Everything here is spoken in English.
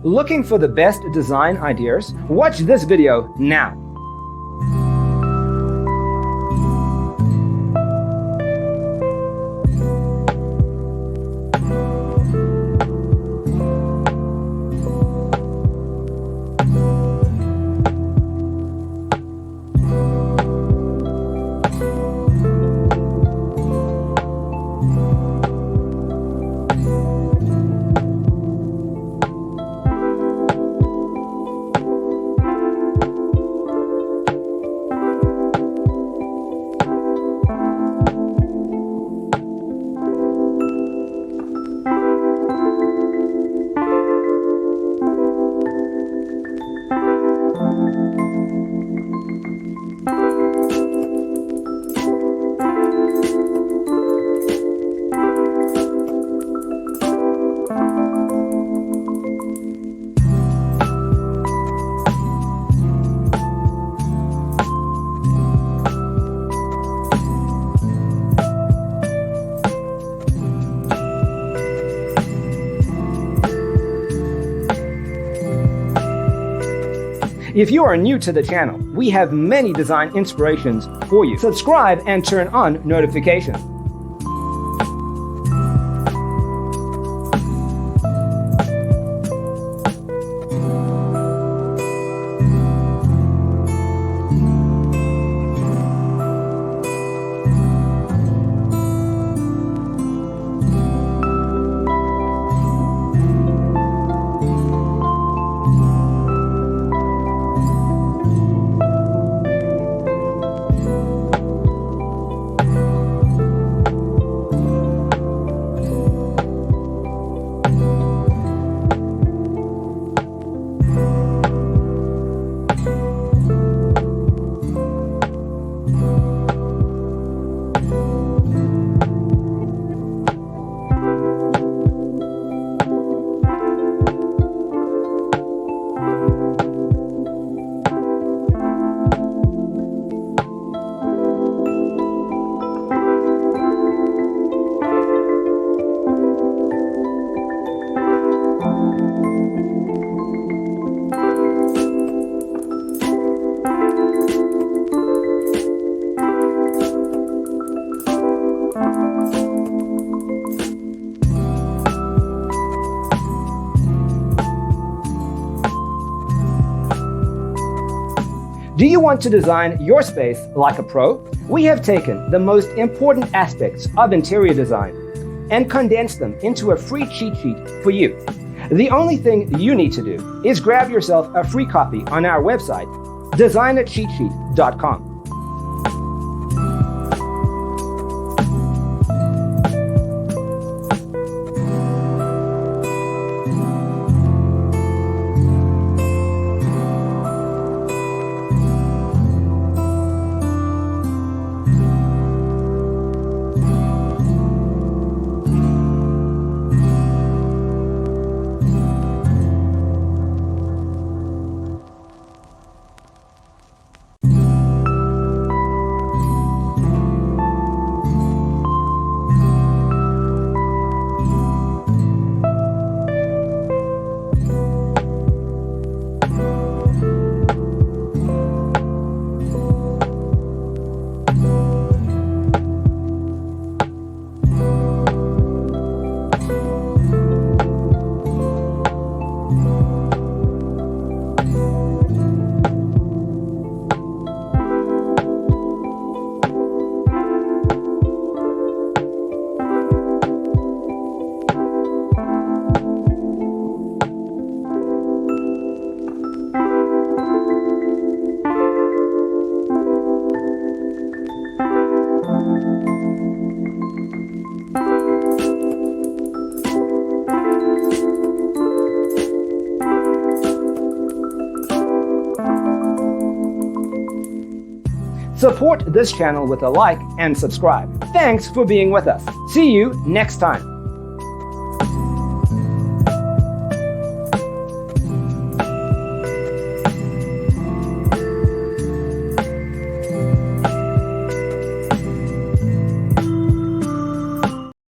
Looking for the best design ideas? Watch this video now. If you are new to the channel, we have many design inspirations for you. Subscribe and turn on notifications. Do you want to design your space like a pro? We have taken the most important aspects of interior design and condensed them into a free cheat sheet for you. The only thing you need to do is grab yourself a free copy on our website, designercheatsheet.com. Support this channel with a like and subscribe. Thanks for being with us. See you next time.